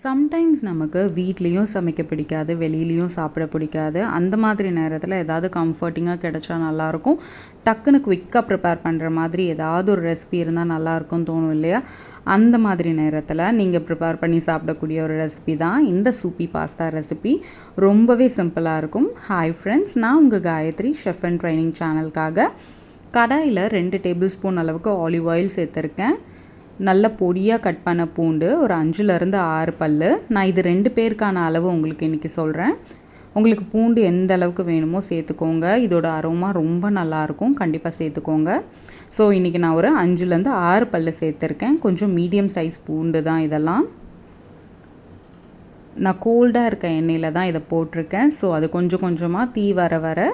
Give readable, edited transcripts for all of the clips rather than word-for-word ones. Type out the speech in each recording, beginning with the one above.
Sometimes நமக்கு வீட்லேயும் சமைக்க பிடிக்காது, வெளியிலயும் சாப்பிட பிடிக்காது. அந்த மாதிரி நேரத்தில் ஏதாவது கம்ஃபர்ட்டிங்காக கிடைச்சா நல்லாயிருக்கும். டக்குன்னு குயிக்காக ப்ரிப்பேர் பண்ணுற மாதிரி ஏதாவது ஒரு ரெசிபி இருந்தால் நல்லாயிருக்கும்னு தோணும் இல்லையா? அந்த மாதிரி நேரத்தில் நீங்கள் ப்ரிப்பேர் பண்ணி சாப்பிடக்கூடிய ஒரு ரெசிபி தான் இந்த சூப்பி பாஸ்தா ரெசிபி. ரொம்பவே சிம்பிளாக இருக்கும். ஹாய் ஃப்ரெண்ட்ஸ், நான் உங்கள் காயத்ரி, ஷெஃப் அண்ட் ட்ரைனிங் சேனலுக்காக கடாயில் 2 டேபிள் ஸ்பூன் அளவுக்கு ஆலிவ் ஆயில் சேர்த்துருக்கேன். நல்ல பொடியாக கட் பண்ண பூண்டு ஒரு 5லேருந்து 6 பல். நான் இது 2 பேருக்கான அளவு உங்களுக்கு இன்றைக்கி சொல்கிறேன். உங்களுக்கு பூண்டு எந்த அளவுக்கு வேணுமோ சேர்த்துக்கோங்க. இதோட அரோமா ரொம்ப நல்லாயிருக்கும், கண்டிப்பாக சேர்த்துக்கோங்க. ஸோ இன்றைக்கி நான் ஒரு 5லேருந்து 6 பல் சேர்த்துருக்கேன். கொஞ்சம் மீடியம் சைஸ் பூண்டு தான் இதெல்லாம். நான் கோல்டாக இருக்க எண்ணெயில் தான் இதை போட்டிருக்கேன். ஸோ அது கொஞ்சம் கொஞ்சமாக தீ வர வர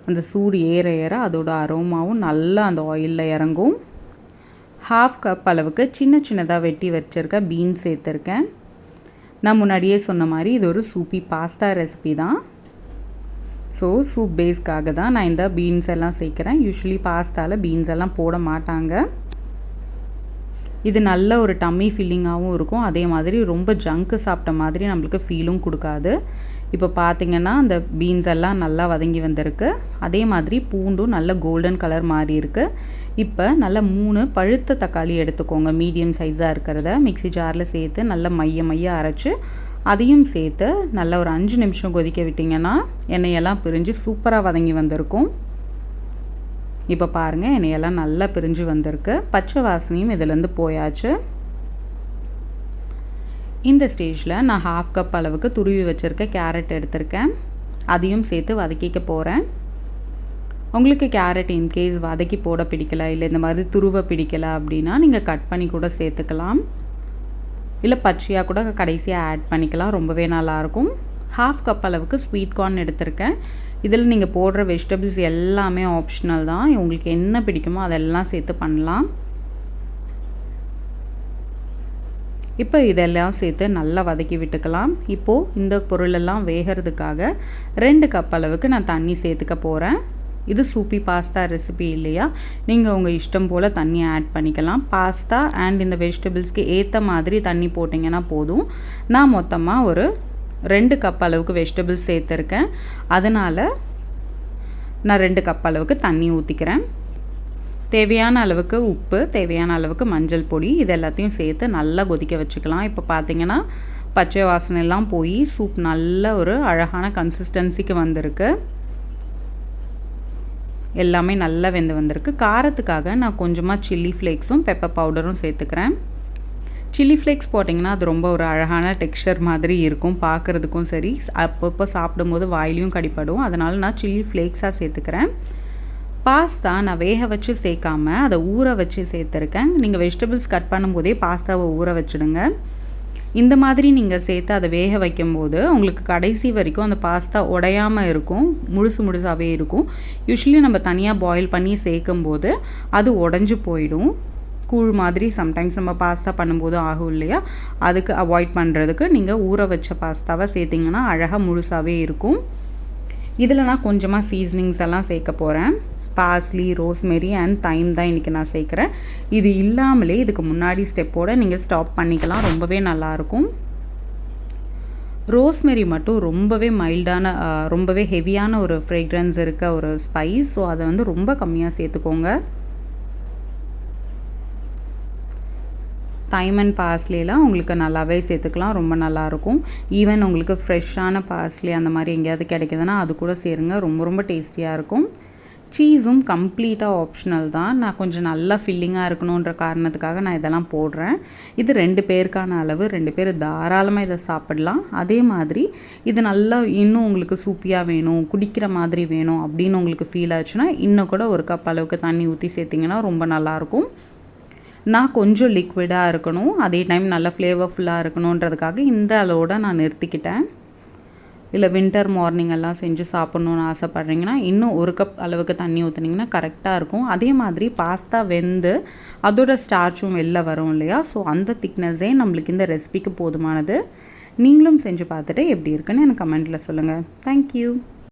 அந்த சூடு ஏற ஏற அதோட அரோமாவும் நல்லா அந்த ஆயிலில் இறங்கும். 1/2 கப் அளவுக்கு சின்ன சின்னதாக வெட்டி வச்சுருக்க பீன்ஸ் சேர்த்துருக்கேன். நான் முன்னாடியே சொன்ன மாதிரி இது ஒரு சூப்பி பாஸ்தா ரெசிபி தான். ஸோ சூப் பேஸ்க்காக தான் நான் இந்த பீன்ஸ் எல்லாம் சேர்க்குறேன். யூஸ்வலி பாஸ்தாவில் பீன்ஸ் எல்லாம் போட மாட்டாங்க. இது நல்ல ஒரு டம்மி ஃபில்லிங்காகவும் இருக்கும். அதே மாதிரி ரொம்ப ஜங்க்கு சாப்பிட்ட மாதிரி நம்மளுக்கு ஃபீலும் கொடுக்காது. இப்போ பார்த்திங்கன்னா அந்த பீன்ஸ் எல்லாம் நல்லா வதங்கி வந்திருக்கு. அதே மாதிரி பூண்டும் நல்ல கோல்டன் கலர் மாறி இருக்குது. இப்போ நல்ல 3 பழுத்த தக்காளி எடுத்துக்கோங்க. மீடியம் சைஸாக இருக்கிறத மிக்ஸி ஜாரில் சேர்த்து நல்லா மைய அரைச்சி அதையும் சேர்த்து நல்லா ஒரு 5 நிமிஷம் கொதிக்க விட்டிங்கன்னா எண்ணெயெல்லாம் பிரிஞ்சு சூப்பராக வதங்கி வந்திருக்கும். இப்போ பாருங்கள், எண்ணெயெல்லாம் நல்லா பிரிஞ்சு வந்திருக்கு. பச்சை வாசனையும் இதிலேருந்து போயாச்சு. இந்த ஸ்டேஜில் நான் 1/2 கப் அளவுக்கு துருவி வச்சுருக்க கேரட் எடுத்திருக்கேன். அதையும் சேர்த்து வதக்கிக்க போகிறேன். உங்களுக்கு கேரட் இன்கேஸ் வதக்கி போட பிடிக்கல, இல்லை இந்த மாதிரி துருவ பிடிக்கல அப்படின்னா நீங்கள் கட் பண்ணி கூட சேர்த்துக்கலாம். இல்லை பச்சையாக கூட கடைசியாக ஆட் பண்ணிக்கலாம். ரொம்பவே நல்லாயிருக்கும். 1/2 கப் அளவுக்கு ஸ்வீட் கார்ன் எடுத்திருக்கேன். இதில் நீங்கள் போடுற வெஜிடபிள்ஸ் எல்லாமே ஆப்ஷனல் தான். உங்களுக்கு என்ன பிடிக்குமோ அதெல்லாம் சேர்த்து பண்ணலாம். இப்போ இதெல்லாம் சேர்த்து நல்லா வதக்கி விட்டுக்கலாம். இப்போது இந்த பொருளெல்லாம் வேகிறதுக்காக 2 கப் அளவுக்கு நான் தண்ணி சேர்த்துக்க போகிறேன். இது சூப்பி பாஸ்தா ரெசிபி இல்லையா? நீங்கள் உங்கள் இஷ்டம் போல் தண்ணி ஆட் பண்ணிக்கலாம். பாஸ்தா அண்ட் இந்த வெஜிடபிள்ஸ்க்கு ஏற்ற மாதிரி தண்ணி போட்டிங்கன்னா போதும். நான் மொத்தமாக ஒரு 2 கப் அளவுக்கு வெஜிடபிள்ஸ் சேர்த்துருக்கேன். அதனால் நான் 2 கப் அளவுக்கு தண்ணி ஊற்றிக்கிறேன். தேவையான அளவுக்கு உப்பு, தேவையான அளவுக்கு மஞ்சள் பொடி, இது எல்லாத்தையும் சேர்த்து நல்லா கொதிக்க வச்சுக்கலாம். இப்போ பார்த்திங்கன்னா பச்சை வாசனைலாம் போய் சூப் நல்ல ஒரு அழகான கன்சிஸ்டன்சிக்கு வந்திருக்கு. எல்லாமே நல்லா வெந்து வந்திருக்கு. காரத்துக்காக நான் கொஞ்சமாக சில்லி ஃப்ளேக்ஸும் பெப்பர் பவுடரும் சேர்த்துக்கிறேன். சில்லி ஃப்ளேக்ஸ் போட்டிங்கன்னா அது ரொம்ப ஒரு அழகான டெக்ஸ்சர் மாதிரி இருக்கும், பார்க்குறதுக்கும் சரி, அப்பப்போ சாப்பிடும்போது வாயிலையும் கடிப்படும். அதனால் நான் சில்லி ஃப்ளேக்ஸாக சேர்த்துக்கிறேன். பாஸ்தா நான் வேக வச்சு சேர்க்காம அதை ஊற வச்சு சேர்த்துருக்கேன். நீங்கள் வெஜிடபிள்ஸ் கட் பண்ணும்போதே பாஸ்தாவை ஊற வச்சுடுங்க. இந்த மாதிரி நீங்கள் சேர்த்து அதை வேக வைக்கும்போது உங்களுக்கு கடைசி வரைக்கும் அந்த பாஸ்தா உடையாமல் இருக்கும், முழுசாகவே இருக்கும். யூஸ்வலி நம்ம தனியாக பாயில் பண்ணி சேர்க்கும்போது அது உடஞ்சி போயிடும். கூழ் மாதிரி சம்டைம்ஸ் நம்ம பாஸ்தா பண்ணும்போது ஆகும் இல்லையா? அதுக்கு அவாய்ட் பண்ணுறதுக்கு நீங்கள் ஊற வச்ச பாஸ்தாவை சேர்த்திங்கன்னா அழகாக முழுசாகவே இருக்கும். இதில் நான் கொஞ்சமாக சீசனிங்ஸ் எல்லாம் சேர்க்க போகிறேன். பார்ஸ்லி, ரோஸ்மெரி அண்ட் தைம் தான் இன்றைக்கி நான் சேர்க்குறேன். இது இல்லாமலே இதுக்கு முன்னாடி ஸ்டெப்போடு நீங்கள் ஸ்டாப் பண்ணிக்கலாம். ரொம்பவே நல்லாயிருக்கும். ரோஸ்மெரி மட்டும் ரொம்பவே மைல்டான, ரொம்பவே ஹெவியான ஒரு ஃப்ரேக்ரன்ஸ் இருக்க ஒரு ஸ்பைஸ். ஸோ அதை வந்து ரொம்ப கம்மியாக சேர்த்துக்கோங்க. தைம் அண்ட் பார்ஸ்லிலாம் உங்களுக்கு நல்லாவே சேர்த்துக்கலாம், ரொம்ப நல்லாயிருக்கும். ஈவன் உங்களுக்கு ஃப்ரெஷ்ஷான பார்ஸ்லி அந்த மாதிரி எங்கேயாவது கிடைக்குதுன்னா அது கூட சேருங்க, ரொம்ப டேஸ்டியாக இருக்கும். சீஸும் கம்ப்ளீட்டாக ஆப்ஷனல் தான். நான் கொஞ்சம் நல்லா ஃபில்லிங்காக இருக்கணுன்ற காரணத்துக்காக நான் இதெல்லாம் போடுறேன். இது 2 பேருக்கான அளவு. 2 பேர் தாராளமாக இதை சாப்பிடலாம். அதே மாதிரி இது நல்லா இன்னும் உங்களுக்கு சூப்பியாக வேணும், குடிக்கிற மாதிரி வேணும் அப்படின்னு உங்களுக்கு ஃபீல் ஆச்சுன்னா இன்னும் கூட 1 கப் அளவுக்கு தண்ணி ஊற்றி சேர்த்திங்கன்னா ரொம்ப நல்லாயிருக்கும். நான் கொஞ்சம் லிக்விடாக இருக்கணும், அதே டைம் நல்லா ஃப்ளேவர்ஃபுல்லாக இருக்கணுன்றதுக்காக இந்த அளவோடு நான் நிறுத்திக்கிட்டேன். இல்லை வின்டர் மார்னிங் எல்லாம் செஞ்சு சாப்பிட்ணுன்னு ஆசைப்பட்றீங்கன்னா இன்னும் 1 கப் அளவுக்கு தண்ணி ஊற்றுனீங்கன்னா கரெக்டாக இருக்கும். அதே மாதிரி பாஸ்தா வெந்து அதோட ஸ்டார்ச்சும் வெளில வரும் இல்லையா? ஸோ அந்த திக்னஸே நம்மளுக்கு இந்த ரெசிபிக்கு போதுமானது. நீங்களும் செஞ்சு பார்த்துட்டு எப்படி இருக்குன்னு எனக்கு கமெண்ட்டில் சொல்லுங்கள். தேங்க்யூ.